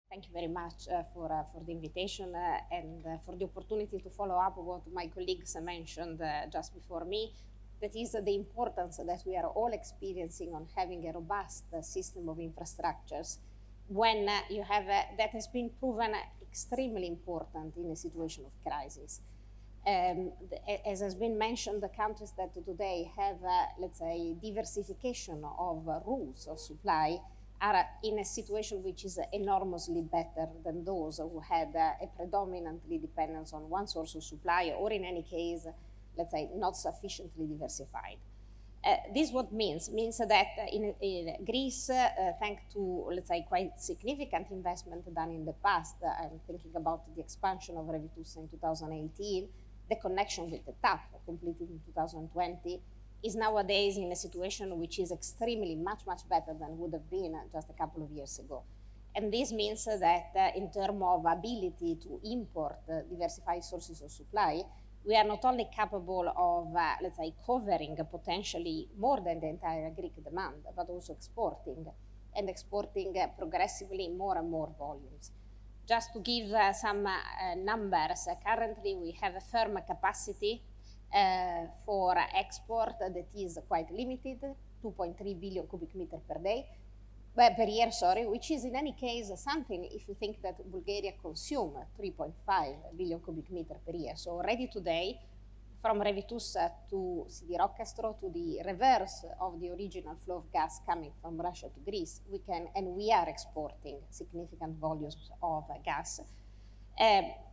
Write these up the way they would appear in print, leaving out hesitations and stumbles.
Thank you very much for the invitation and for the opportunity to follow up what my colleagues mentioned just before me. That is the importance that we are all experiencing on having a robust system of infrastructures when you have that has been proven extremely important in a situation of crisis. As has been mentioned, the countries that today have, let's say, diversification of rules of supply are in a situation which is enormously better than those who had a predominantly dependence on one source of supply, or in any case, let's say, not sufficiently diversified. This what means that in Greece, thanks to, let's say, quite significant investment done in the past, I'm thinking about the expansion of Revitus in 2018, the connection with the TAP completed in 2020, is nowadays in a situation which is extremely much better than would have been just a couple of years ago. And this means that in terms of ability to import diversified sources of supply, we are not only capable of, let's say, covering potentially more than the entire Greek demand, but also exporting progressively more and more volumes. Just to give some numbers, currently we have a firm capacity for export that is quite limited, 2.3 billion cubic meters per year, which is in any case something if you think that Bulgaria consumes 3.5 billion cubic meters per year. So already today, from Revitus to CD Rockestro to the reverse of the original flow of gas coming from Russia to Greece, we are exporting significant volumes of gas.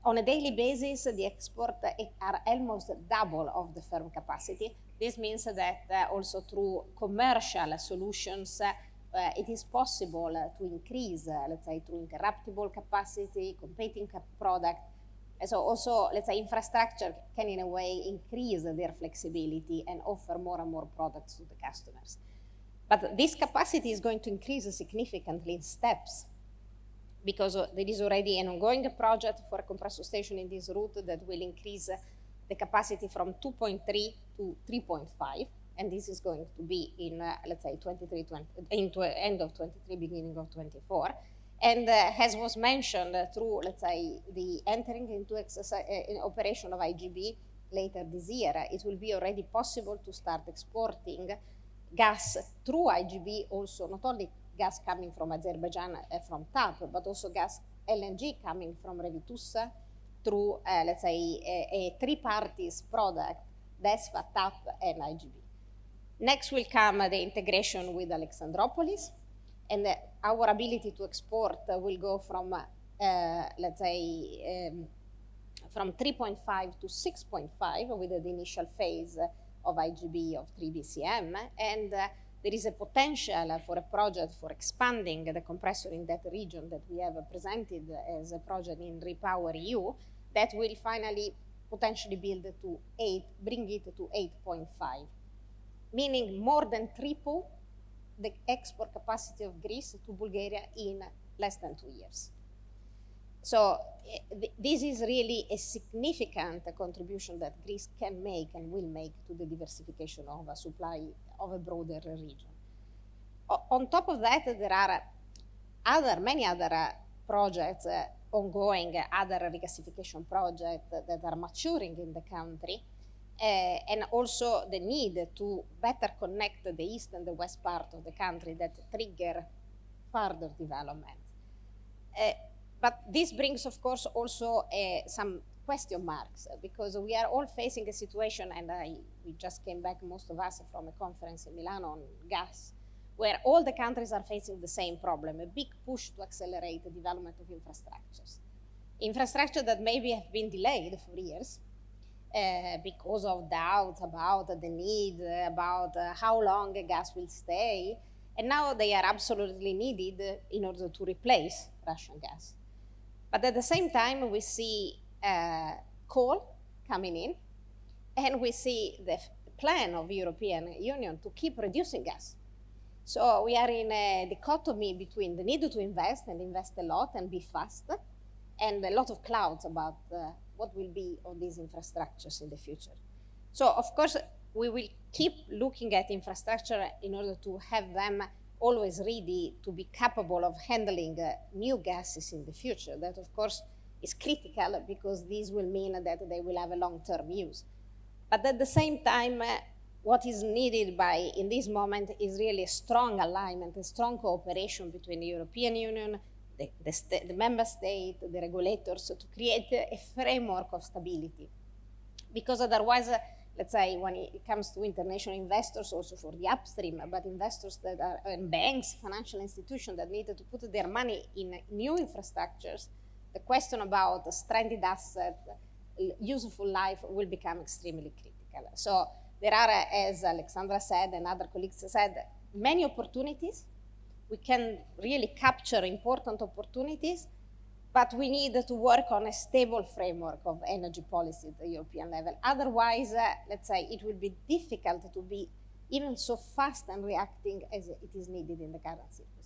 On a daily basis, the exports are almost double of the firm capacity. This means that also through commercial solutions, it is possible to increase, let's say, through interruptible capacity, competing product. And so also, let's say, infrastructure can in a way increase their flexibility and offer more and more products to the customers. But this capacity is going to increase significantly in steps, because there is already an ongoing project for a compressor station in this route that will increase the capacity from 2.3 to 3.5, and this is going to be in, let's say, end of 23, beginning of 24. And as was mentioned, through, let's say, the entering into operation of IGB later this year, it will be already possible to start exporting gas through IGB, also not only gas coming from Azerbaijan from TAP, but also gas LNG coming from Revitus through, let's say, a three parties product, DESFA, TAP, and IGB. Next will come the integration with Alexandroupolis, and our ability to export will go from, let's say, from 3.5 to 6.5 with the initial phase of IGB of 3 BCM, and there is a potential for a project for expanding the compressor in that region that we have presented as a project in Repower EU that will finally potentially bring it to 8.5, meaning more than triple the export capacity of Greece to Bulgaria in less than 2 years. So this is really a significant contribution that Greece can make and will make to the diversification of a supply of a broader region. On top of that, there are many other projects ongoing, other regasification projects that are maturing in the country, and also the need to better connect the east and the west part of the country that trigger further development. But this brings, of course, also some question marks, because we are all facing a situation, and we just came back, most of us, from a conference in Milan on gas, where all the countries are facing the same problem, a big push to accelerate the development of infrastructures. Infrastructure that maybe have been delayed for years because of doubts about the need, about how long gas will stay, and now they are absolutely needed in order to replace Russian gas. But at the same time, we see coal coming in, and we see the plan of the European Union to keep reducing gas. So we are in a dichotomy between the need to invest and invest a lot and be fast, and a lot of clouds about what will be on these infrastructures in the future. So of course, we will keep looking at infrastructure in order to have them always ready to be capable of handling new gases in the future. That, of course, is critical because this will mean that they will have a long-term use. But at the same time, what is needed in this moment is really a strong alignment, a strong cooperation between the European Union, the member state, the regulators, to create a framework of stability. Because otherwise, let's say, when it comes to international investors, also for the upstream, but investors that are, and banks, financial institutions that need to put their money in new infrastructures, the question about stranded asset, useful life will become extremely critical. So there are, as Alexandra said and other colleagues said, many opportunities. We can really capture important opportunities, but we need to work on a stable framework of energy policy at the European level. Otherwise, let's say, it will be difficult to be even so fast and reacting as it is needed in the current circumstances.